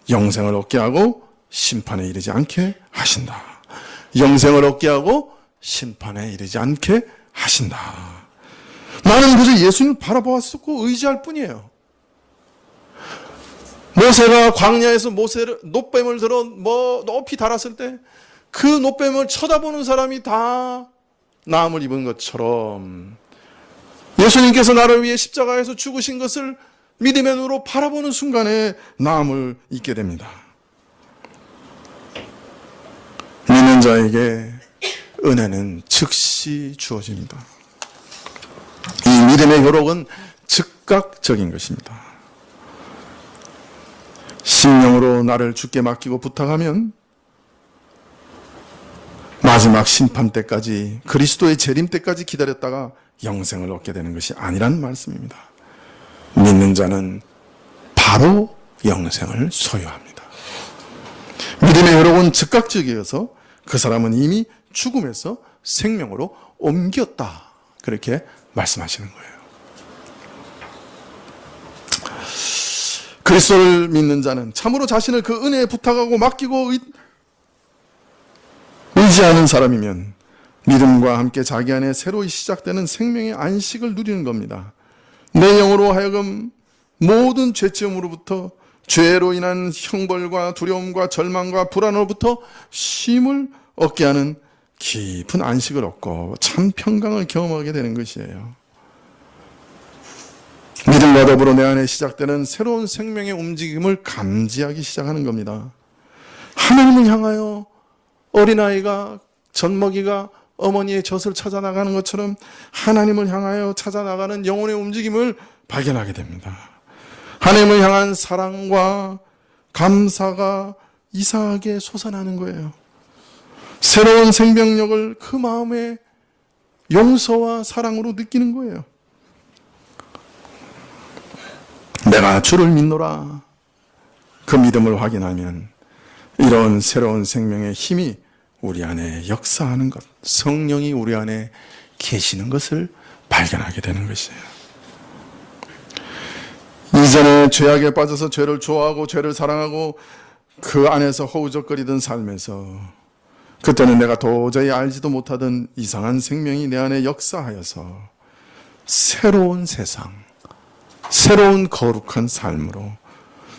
영생을 얻게 하고 심판에 이르지 않게 하신다. 영생을 얻게 하고 심판에 이르지 않게 하신다. 나는 그저 예수님을 바라보았었고 의지할 뿐이에요. 모세가 광야에서 노뱀을 들어 높이 달았을 때 그 노뱀을 쳐다보는 사람이 다 나음을 입은 것처럼 예수님께서 나를 위해 십자가에서 죽으신 것을 믿음의 눈으로 바라보는 순간에 나음을 입게 됩니다. 믿는 자에게 은혜는 즉시 주어집니다. 이 믿음의 효력은 즉각적인 것입니다. 심령으로 나를 주께 맡기고 부탁하면 마지막 심판 때까지, 그리스도의 재림 때까지 기다렸다가 영생을 얻게 되는 것이 아니라는 말씀입니다. 믿는 자는 바로 영생을 소유합니다. 믿음의 효력은 즉각적이어서 그 사람은 이미 죽음에서 생명으로 옮겼다. 그렇게 말씀하시는 거예요. 그리스도를 믿는 자는 참으로 자신을 그 은혜에 부탁하고 맡기고 의지하는 사람이면 믿음과 함께 자기 안에 새로 시작되는 생명의 안식을 누리는 겁니다. 내 영으로 하여금 모든 죄지음으로부터, 죄로 인한 형벌과 두려움과 절망과 불안으로부터 쉼을 얻게 하는 깊은 안식을 얻고 참 평강을 경험하게 되는 것이에요. 믿음과 더불어 내 안에 시작되는 새로운 생명의 움직임을 감지하기 시작하는 겁니다. 하나님을 향하여 어린아이가, 젖먹이가 어머니의 젖을 찾아나가는 것처럼 하나님을 향하여 찾아나가는 영혼의 움직임을 발견하게 됩니다. 하나님을 향한 사랑과 감사가 이상하게 솟아나는 거예요. 새로운 생명력을 그 마음에 용서와 사랑으로 느끼는 거예요. 내가 주를 믿노라. 그 믿음을 확인하면 이런 새로운 생명의 힘이 우리 안에 역사하는 것, 성령이 우리 안에 계시는 것을 발견하게 되는 것이에요. 이전에 죄악에 빠져서 죄를 좋아하고 죄를 사랑하고 그 안에서 허우적거리던 삶에서 그때는 내가 도저히 알지도 못하던 이상한 생명이 내 안에 역사하여서 새로운 세상, 새로운 거룩한 삶으로,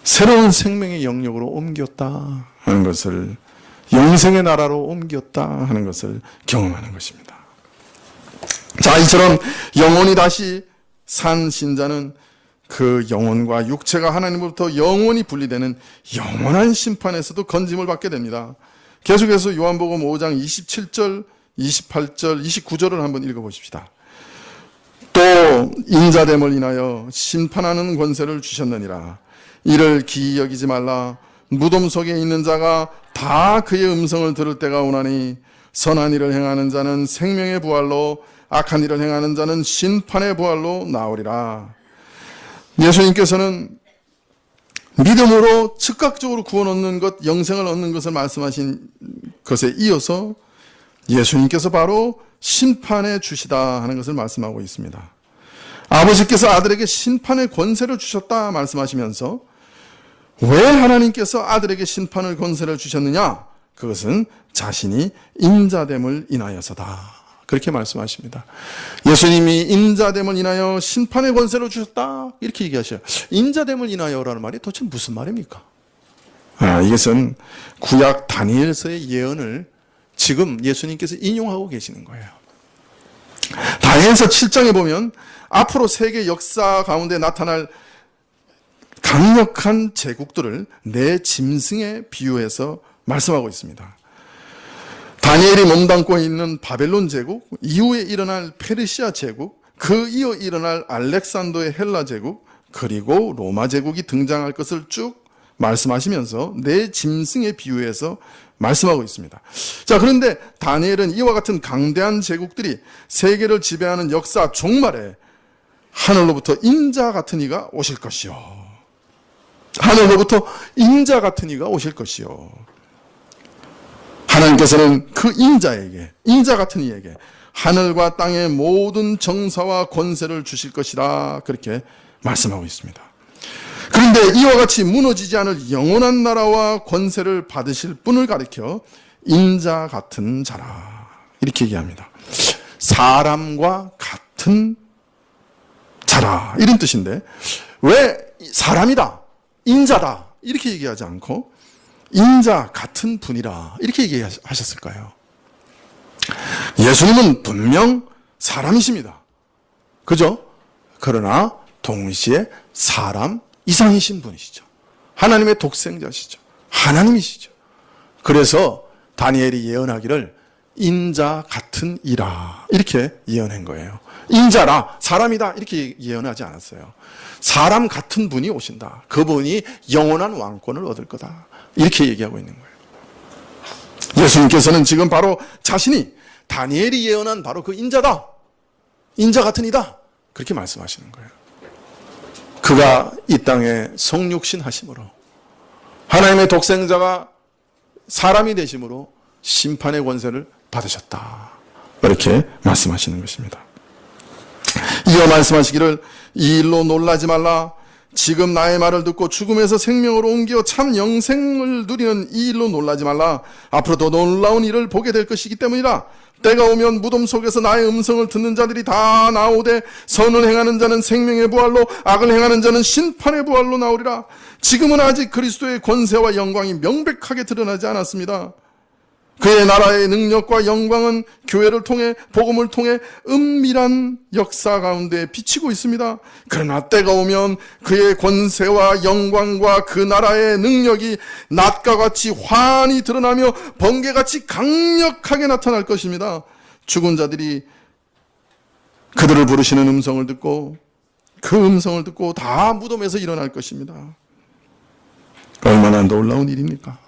새로운 생명의 영역으로 옮겼다 하는 것을, 영생의 나라로 옮겼다 하는 것을 경험하는 것입니다. 자, 이처럼 영혼이 다시 산 신자는 그 영혼과 육체가 하나님으로부터 영원히 분리되는 영원한 심판에서도 건짐을 받게 됩니다. 계속해서 요한복음 5장 27절, 28절, 29절을 한번 읽어보십시다. 또 인자됨을 인하여 심판하는 권세를 주셨느니라. 이를 기이 여기지 말라. 무덤 속에 있는 자가 다 그의 음성을 들을 때가 오나니 선한 일을 행하는 자는 생명의 부활로, 악한 일을 행하는 자는 심판의 부활로 나오리라. 예수님께서는 믿음으로 즉각적으로 구원 얻는 것, 영생을 얻는 것을 말씀하신 것에 이어서 예수님께서 바로 심판의 주시다 하는 것을 말씀하고 있습니다. 아버지께서 아들에게 심판의 권세를 주셨다 말씀하시면서 왜 하나님께서 아들에게 심판의 권세를 주셨느냐? 그것은 자신이 인자됨을 인하여서다. 그렇게 말씀하십니다. 예수님이 인자됨을 인하여 심판의 권세를 주셨다 이렇게 얘기하셔요. 인자됨을 인하여라는 말이 도대체 무슨 말입니까? 이것은 구약 다니엘서의 예언을 지금 예수님께서 인용하고 계시는 거예요. 다니엘서 7장에 보면 앞으로 세계 역사 가운데 나타날 강력한 제국들을 내 짐승에 비유해서 말씀하고 있습니다. 다니엘이 몸담고 있는 바벨론 제국, 이후에 일어날 페르시아 제국, 그 이어 일어날 알렉산더의 헬라 제국, 그리고 로마 제국이 등장할 것을 쭉 말씀하시면서 내 짐승에 비유해서 말씀하고 있습니다. 자, 그런데 다니엘은 이와 같은 강대한 제국들이 세계를 지배하는 역사 종말에 하늘로부터 인자 같은 이가 오실 것이요. 하늘로부터 인자 같은 이가 오실 것이요. 하나님께서는 그 인자에게, 인자 같은 이에게 하늘과 땅의 모든 정사와 권세를 주실 것이다. 그렇게 말씀하고 있습니다. 그런데 이와 같이 무너지지 않을 영원한 나라와 권세를 받으실 분을 가리켜 인자 같은 자라. 이렇게 얘기합니다. 사람과 같은 자라. 이런 뜻인데 왜 사람이다, 인자다 이렇게 얘기하지 않고 인자 같은 분이라 이렇게 얘기하셨을까요? 예수님은 분명 사람이십니다. 그죠? 그러나 동시에 사람 이상이신 분이시죠. 하나님의 독생자시죠. 하나님이시죠. 그래서 다니엘이 예언하기를 인자 같은 이라 이렇게 예언한 거예요. 인자라, 사람이다 이렇게 예언하지 않았어요. 사람 같은 분이 오신다. 그분이 영원한 왕권을 얻을 거다. 이렇게 얘기하고 있는 거예요. 예수님께서는 지금 바로 자신이 다니엘이 예언한 바로 그 인자다. 인자 같은 이다. 그렇게 말씀하시는 거예요. 그가 이 땅에 성육신 하심으로 하나님의 독생자가 사람이 되심으로 심판의 권세를 받으셨다. 이렇게 말씀하시는 것입니다. 이어 말씀하시기를 이 일로 놀라지 말라. 지금 나의 말을 듣고 죽음에서 생명으로 옮겨 참 영생을 누리는 이 일로 놀라지 말라. 앞으로 더 놀라운 일을 보게 될 것이기 때문이라. 때가 오면 무덤 속에서 나의 음성을 듣는 자들이 다 나오되 선을 행하는 자는 생명의 부활로, 악을 행하는 자는 심판의 부활로 나오리라. 지금은 아직 그리스도의 권세와 영광이 명백하게 드러나지 않았습니다. 그의 나라의 능력과 영광은 교회를 통해, 복음을 통해 은밀한 역사 가운데 비치고 있습니다. 그러나 때가 오면 그의 권세와 영광과 그 나라의 능력이 낮과 같이 환히 드러나며 번개같이 강력하게 나타날 것입니다. 죽은 자들이 그들을 부르시는 음성을 듣고 그 음성을 듣고 다 무덤에서 일어날 것입니다. 얼마나 놀라운 일입니까?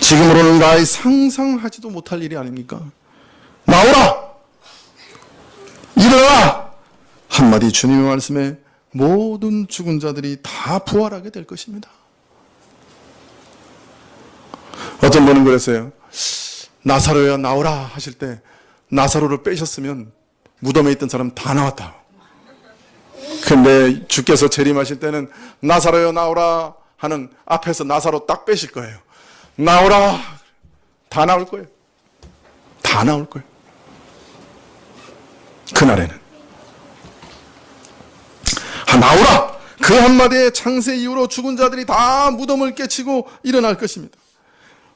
지금으로는 나의 상상하지도 못할 일이 아닙니까? 나오라! 일어나! 한마디 주님의 말씀에 모든 죽은 자들이 다 부활하게 될 것입니다. 어떤 분은 그랬어요. 나사로야 나오라 하실 때 나사로를 빼셨으면 무덤에 있던 사람 다 나왔다. 근데 주께서 재림하실 때는 나사로야 나오라 하는 앞에서 나사로 딱 빼실 거예요. 나오라. 다 나올 거예요. 다 나올 거예요. 그날에는. 나오라. 그 한마디에 창세 이후로 죽은 자들이 다 무덤을 깨치고 일어날 것입니다.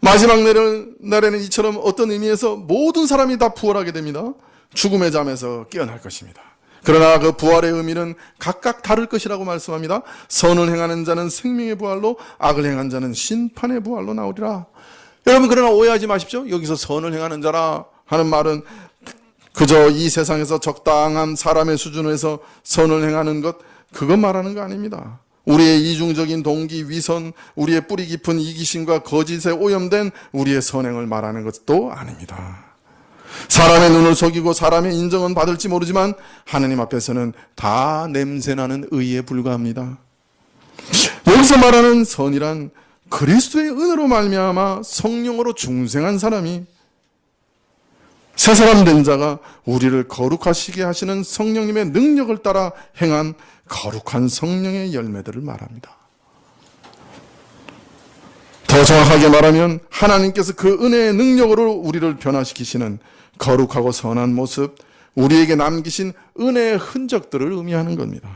마지막 날에는 이처럼 어떤 의미에서 모든 사람이 다 부활하게 됩니다. 죽음의 잠에서 깨어날 것입니다. 그러나 그 부활의 의미는 각각 다를 것이라고 말씀합니다. 선을 행하는 자는 생명의 부활로, 악을 행한 자는 심판의 부활로 나오리라. 여러분, 그러나 오해하지 마십시오. 여기서 선을 행하는 자라 하는 말은 그저 이 세상에서 적당한 사람의 수준에서 선을 행하는 것, 그것 말하는 거 아닙니다. 우리의 이중적인 동기, 위선, 우리의 뿌리 깊은 이기심과 거짓에 오염된 우리의 선행을 말하는 것도 아닙니다. 사람의 눈을 속이고 사람의 인정은 받을지 모르지만 하느님 앞에서는 다 냄새나는 의에 불과합니다. 여기서 말하는 선이란 그리스도의 은혜로 말미암아 성령으로 중생한 사람이, 새 사람 된 자가 우리를 거룩하시게 하시는 성령님의 능력을 따라 행한 거룩한 성령의 열매들을 말합니다. 더 정확하게 말하면 하나님께서 그 은혜의 능력으로 우리를 변화시키시는 거룩하고 선한 모습, 우리에게 남기신 은혜의 흔적들을 의미하는 겁니다.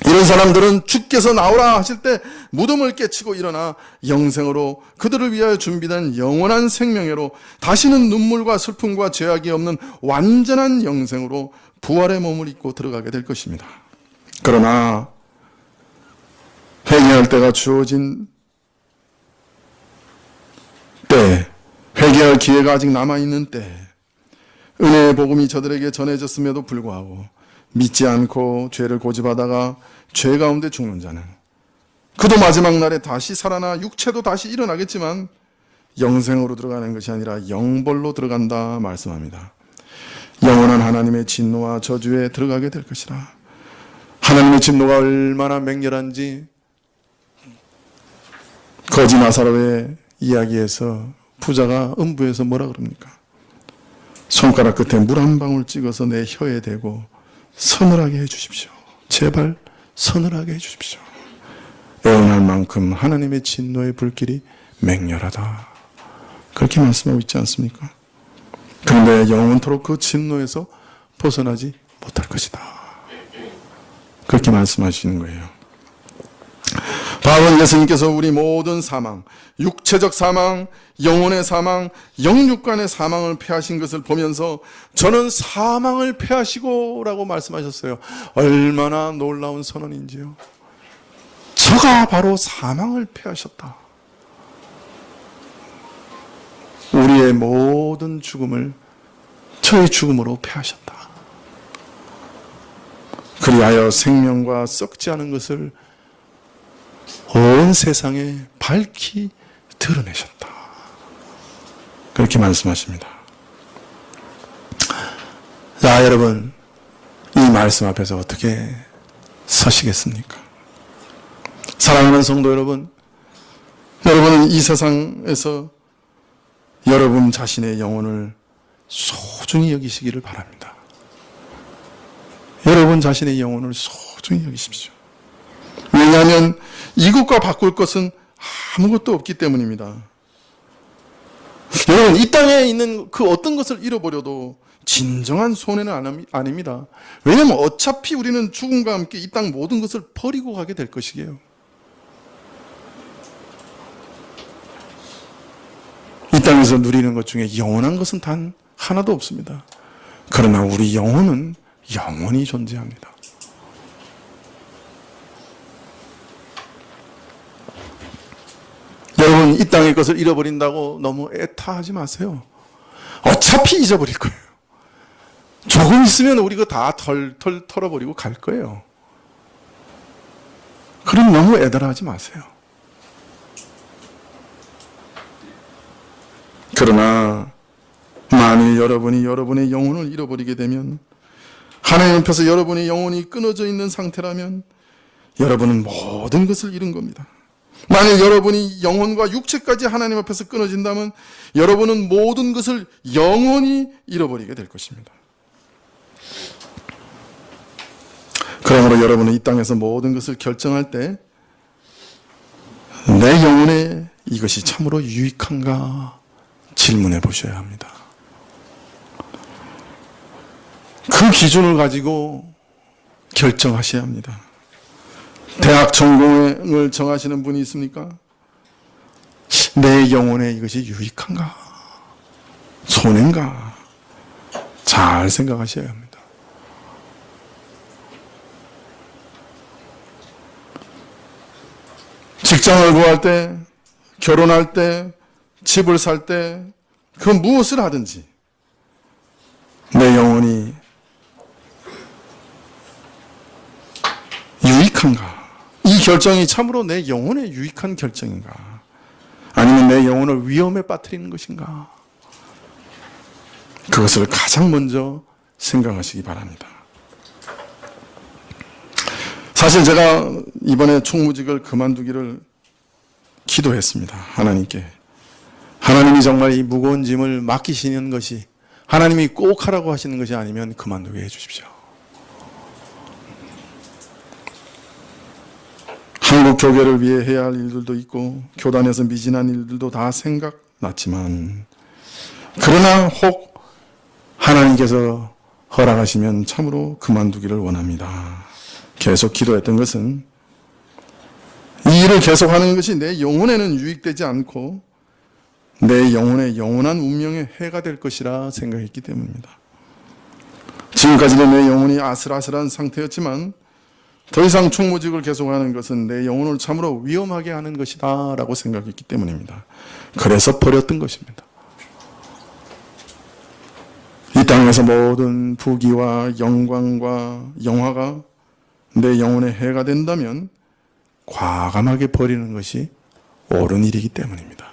이런 사람들은 주께서 나오라 하실 때 무덤을 깨치고 일어나 영생으로, 그들을 위하여 준비된 영원한 생명회로, 다시는 눈물과 슬픔과 죄악이 없는 완전한 영생으로 부활의 몸을 입고 들어가게 될 것입니다. 그러나 회개할 때가 주어진 때, 회개할 기회가 아직 남아있는 때, 은혜의 복음이 저들에게 전해졌음에도 불구하고 믿지 않고 죄를 고집하다가 죄 가운데 죽는 자는, 그도 마지막 날에 다시 살아나 육체도 다시 일어나겠지만 영생으로 들어가는 것이 아니라 영벌로 들어간다 말씀합니다. 영원한 하나님의 진노와 저주에 들어가게 될 것이라. 하나님의 진노가 얼마나 맹렬한지 거지 나사로의 이야기에서 부자가 음부에서 뭐라 그럽니까? 손가락 끝에 물 한 방울 찍어서 내 혀에 대고 서늘하게 해주십시오. 제발 서늘하게 해주십시오. 애원할 만큼 하나님의 진노의 불길이 맹렬하다. 그렇게 말씀하고 있지 않습니까? 그런데 영원토록 그 진노에서 벗어나지 못할 것이다. 그렇게 말씀하시는 거예요. 바울은 예수님께서 우리 모든 사망, 육체적 사망, 영혼의 사망, 영육간의 사망을 패하신 것을 보면서 저는 사망을 패하시고 라고 말씀하셨어요. 얼마나 놀라운 선언인지요. 저가 바로 사망을 패하셨다. 우리의 모든 죽음을 저의 죽음으로 패하셨다. 그리하여 생명과 썩지 않은 것을 온 세상에 밝히 드러내셨다. 그렇게 말씀하십니다. 자, 여러분, 이 말씀 앞에서 어떻게 서시겠습니까? 사랑하는 성도 여러분, 여러분은 이 세상에서 여러분 자신의 영혼을 소중히 여기시기를 바랍니다. 여러분 자신의 영혼을 소중히 여기십시오. 왜냐하면 이것과 바꿀 것은 아무것도 없기 때문입니다. 여러분, 이 땅에 있는 그 어떤 것을 잃어버려도 진정한 손해는 아닙니다. 왜냐하면 어차피 우리는 죽음과 함께 이 땅 모든 것을 버리고 가게 될 것이에요. 이 땅에서 누리는 것 중에 영원한 것은 단 하나도 없습니다. 그러나 우리 영혼은 영원히 존재합니다. 여러분, 이 땅의 것을 잃어버린다고 너무 애타하지 마세요. 어차피 잊어버릴 거예요. 조금 있으면 우리 거 다 털어버리고 갈 거예요. 그럼 너무 애달하지 마세요. 그러나 만일 여러분이 여러분의 영혼을 잃어버리게 되면, 하나님 앞에서 여러분의 영혼이 끊어져 있는 상태라면 여러분은 모든 것을 잃은 겁니다. 만일 여러분이 영혼과 육체까지 하나님 앞에서 끊어진다면 여러분은 모든 것을 영원히 잃어버리게 될 것입니다. 그러므로 여러분은 이 땅에서 모든 것을 결정할 때 내 영혼에 이것이 참으로 유익한가 질문해 보셔야 합니다. 그 기준을 가지고 결정하셔야 합니다. 대학 전공을 정하시는 분이 있습니까? 내 영혼에 이것이 유익한가? 손해인가? 잘 생각하셔야 합니다. 직장을 구할 때, 결혼할 때, 집을 살 때, 그 무엇을 하든지 내 영혼이 유익한가? 이 결정이 참으로 내 영혼에 유익한 결정인가? 아니면 내 영혼을 위험에 빠뜨리는 것인가? 그것을 가장 먼저 생각하시기 바랍니다. 사실 제가 이번에 총무직을 그만두기를 기도했습니다. 하나님께. 하나님이 정말 이 무거운 짐을 맡기시는 것이, 하나님이 꼭 하라고 하시는 것이 아니면 그만두게 해주십시오. 한국 교회를 위해 해야 할 일들도 있고 교단에서 미진한 일들도 다 생각났지만, 그러나 혹 하나님께서 허락하시면 참으로 그만두기를 원합니다. 계속 기도했던 것은 이 일을 계속하는 것이 내 영혼에는 유익되지 않고 내 영혼의 영원한 운명에 해가 될 것이라 생각했기 때문입니다. 지금까지는 내 영혼이 아슬아슬한 상태였지만 더 이상 총무직을 계속하는 것은 내 영혼을 참으로 위험하게 하는 것이다 라고 생각했기 때문입니다. 그래서 버렸던 것입니다. 이 땅에서 모든 부귀와 영광과 영화가 내 영혼에 해가 된다면 과감하게 버리는 것이 옳은 일이기 때문입니다.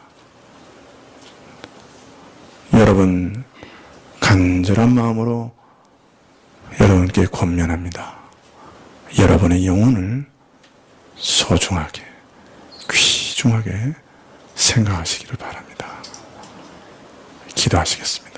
여러분, 간절한 마음으로 여러분께 권면합니다. 여러분의 영혼을 소중하게, 귀중하게 생각하시기를 바랍니다. 기도하시겠습니다.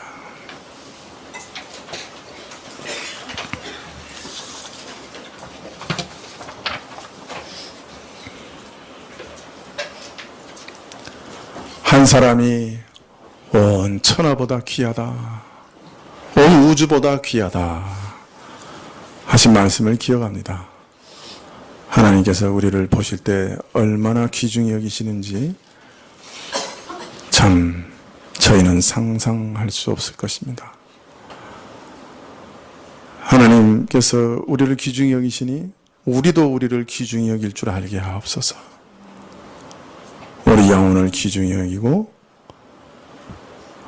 한 사람이 온 천하보다 귀하다, 온 우주보다 귀하다 하신 말씀을 기억합니다. 하나님께서 우리를 보실 때 얼마나 귀중히 여기시는지 참 저희는 상상할 수 없을 것입니다. 하나님께서 우리를 귀중히 여기시니 우리도 우리를 귀중히 여길 줄 알게 하옵소서. 우리 영혼을 귀중히 여기고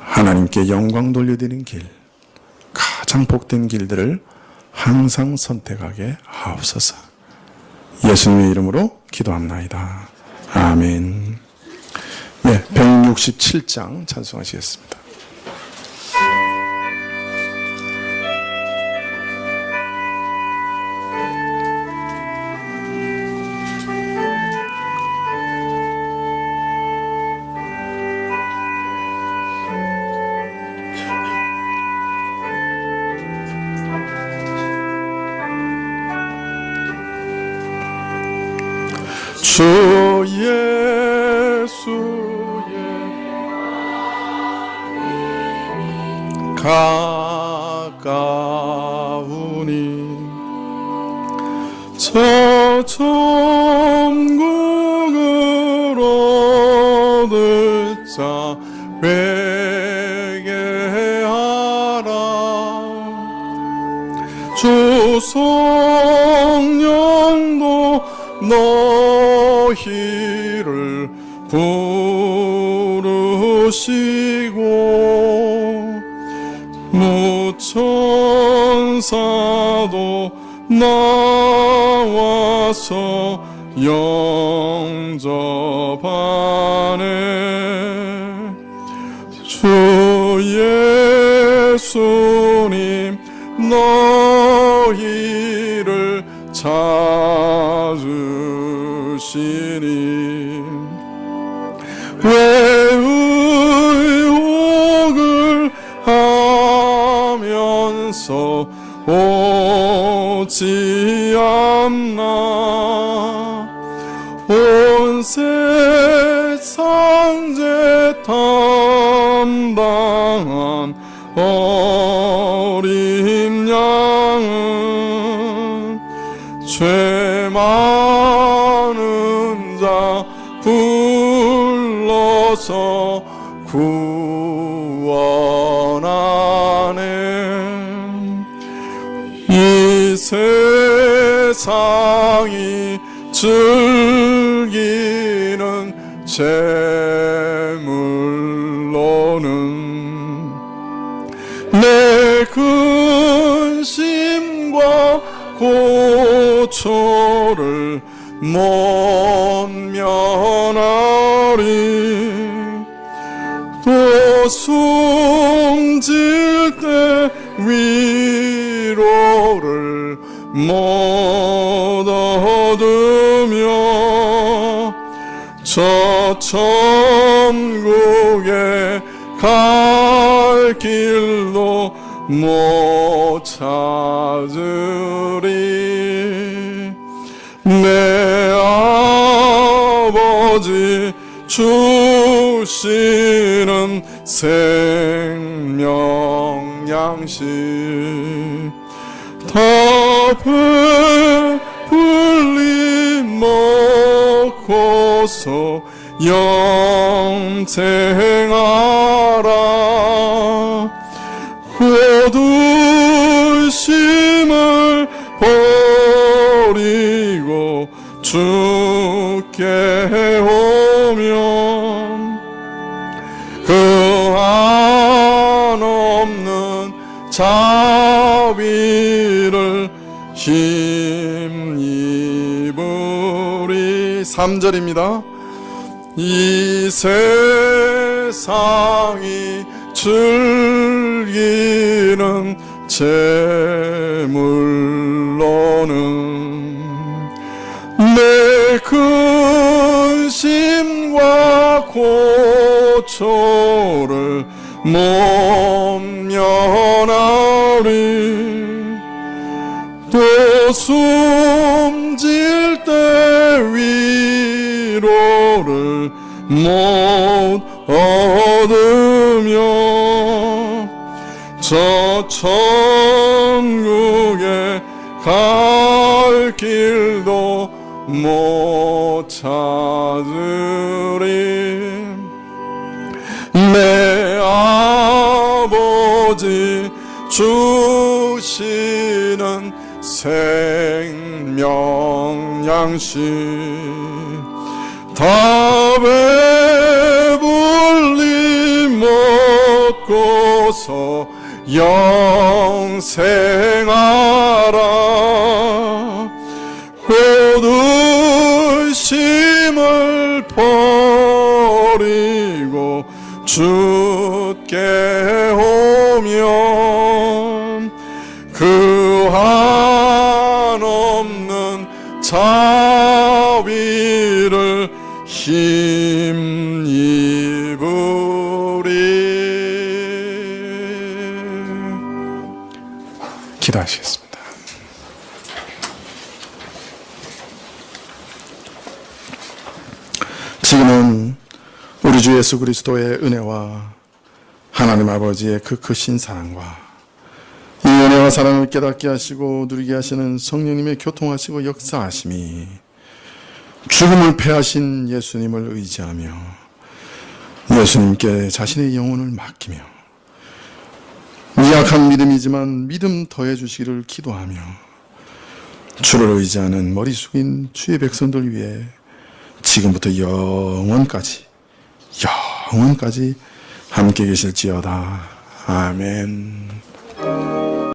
하나님께 영광 돌려드리는 길, 가장 복된 길들을 항상 선택하게 하옵소서. 예수님의 이름으로 기도합나이다. 아멘. 네, 167장 찬송하시겠습니다. 주 예수의 가까우니 저 천국을 얻을 자 회개하라. 주 성령도 너희를 부르시고 무천사도 나와서 영접하네. 주 예수님 너희를 찾으시니 왜 의혹을 하면서 오지 않나. 온 세상 죄 담당한 어린 양은 죄 많은 자 불러서 구원하네. 이 세상이 즐기는 재물로는 내 근심과 고초를 못 면하리. 또 숨질 때 위로를 못 얻으며 저 천국에 갈 길도 못 찾으리. 내 아버지 주시는 생명 양식 다 배불리 먹고서 영생하라. 호두심을 버리고 주께 오면 그 한없는 자비를 힘입으리. 3절입니다. 이 세상이 즐기는 재물로는 내 근심과 고초를 못 면하리. 또 숨질 때 위로를 못 얻으며 저 천국에 갈 길도 못 찾으리. 내 아버지 주시는 생명 양식 다 배불리 먹고서 영생하라. 호두심을 버리고 주께 오면 그 한없는 자비를 힘입으리. 기도하시겠습니다. 지금은 우리 주 예수 그리스도의 은혜와 하나님 아버지의 그 크신 사랑과 이 은혜와 사랑을 깨닫게 하시고 누리게 하시는 성령님의 교통하시고 역사하심이 죽음을 패하신 예수님을 의지하며 예수님께 자신의 영혼을 맡기며 미약한 믿음이지만 믿음 더해 주시기를 기도하며 주를 의지하는 머리 숙인 주의 백성들 위해 지금부터 영원까지 함께 계실지어다. 아멘.